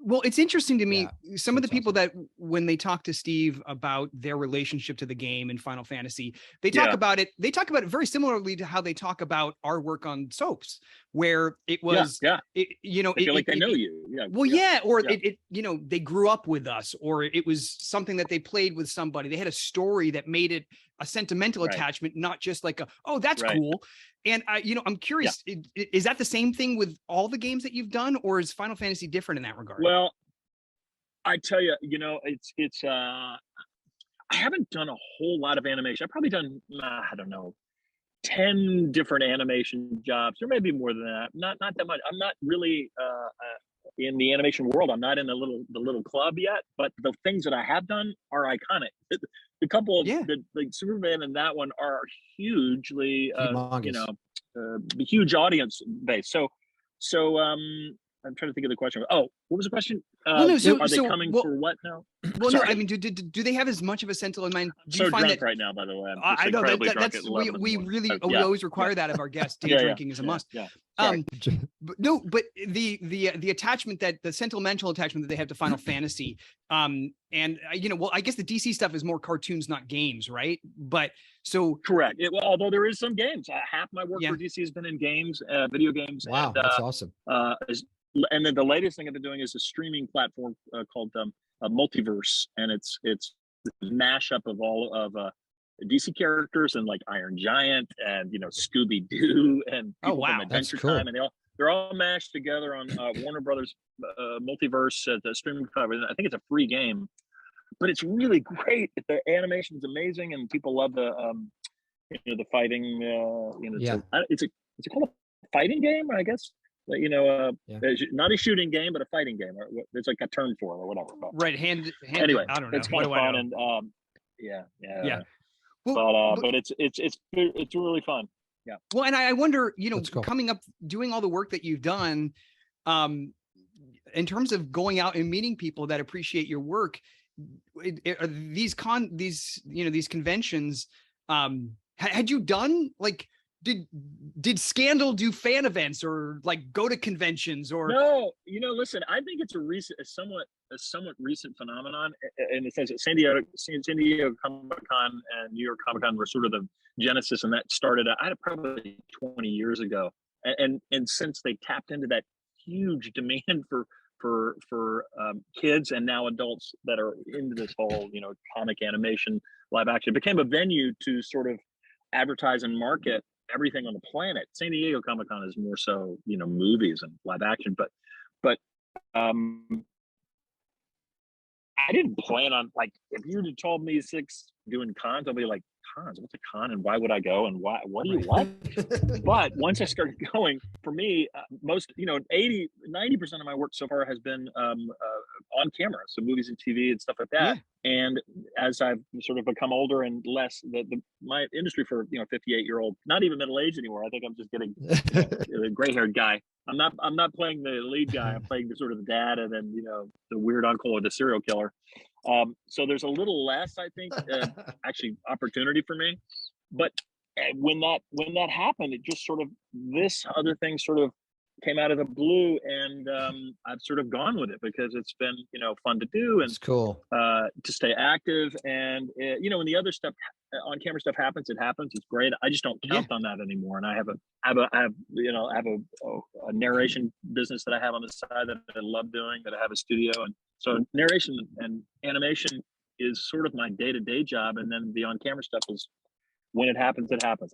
Well, it's interesting to me, Yeah, some of the that's people awesome. that when they talk to Steve about their relationship to the game in Final Fantasy, they talk Yeah. about it. They talk about it very similarly to how they talk about our work on soaps, where it Yeah. was, Yeah. you know, I feel like they know you. Yeah. well, Yeah. yeah, or Yeah. you know, they grew up with us, or it was something that they played with somebody. They had a story that made it a sentimental Right. attachment, not just like a, oh, that's Right. cool. And you know, I'm curious, is that the same thing with all the games that you've done, or is Final Fantasy different in that regard? Well, I tell you, you know, I haven't done a whole lot of animation. I've probably done, I don't know, 10 different animation jobs, or maybe more than that. Not that much. I'm not really in the animation world. I'm not in the little club yet, but the things that I have done are iconic. The couple of the like Superman and that one are hugely you know, huge audience base. So I'm trying to think of the question. Oh, what was the question? Well, no, are they coming for what now? Well, no, I mean, do they have as much of a sentimental mind? Do you find drunk that, right now, by the way. I'm just I know that's we really we always require that of our guests. Day drinking is a must. Yeah. But no, but the attachment, that the sentimental attachment that they have to Final Fantasy, and you know, well, I guess the DC stuff is more cartoons, not games, right? But so correct. Well, although there is some games, half my work for DC has been in games, video games. Wow, and, that's awesome. And then the latest thing I've been doing is a streaming platform called Multiverse, and it's a mashup of all of DC characters and like Iron Giant and, you know, Scooby Doo and people from Adventure Time, and they're all mashed together on Warner Brothers Multiverse, the streaming platform. I think it's a free game, but it's really great. The animation is amazing, and people love the you know, the fighting. You know, it's called a fighting game, I guess. You know, not a shooting game, but a fighting game. There's like a term for it or whatever. But, right, hand. Anyway, I don't know. It's kind of fun, and yeah. Well, but it's really fun. Yeah. Well, and I wonder, you know, coming up, doing all the work that you've done, in terms of going out and meeting people that appreciate your work, are these conventions, had you done like, did Scandal do fan events or like go to conventions or? No, you know, listen, I think it's a somewhat recent phenomenon in the sense that San Diego Comic-Con and New York Comic-Con were sort of the genesis, and that started probably 20 years ago. And since they tapped into that huge demand for kids and now adults that are into this whole, you know, comic animation, live action, it became a venue to sort of advertise and market everything on the planet. San Diego Comic-Con is more so, you know, movies and live action, but I didn't plan on, like, if you had told me 6 doing cons, I'll be like, cons, what's a con and why would I go and what do you want? But once I started going, for me, most, you know, 90% of my work so far has been on camera, so movies and TV and stuff like that. And as I've sort of become older and less, my industry for, you know, 58-year-old, not even middle-aged anymore. I think I'm just getting, you know, a gray-haired guy. I'm not playing the lead guy. I'm playing the sort of the dad, and then, you know, the weird uncle or the serial killer. So there's a little less, I think, actually opportunity for me. But when that happened, it just sort of, this other thing sort of came out of the blue, and I've sort of gone with it because it's been, you know, fun to do, and it's cool to stay active. And you know, when the other stuff on camera stuff happens, it happens. It's great. I just don't count on that anymore. And I have a narration business that I have on the side that I love doing, that I have a studio, and so narration and animation is sort of my day-to-day job, and then the on-camera stuff is, when it happens, it happens.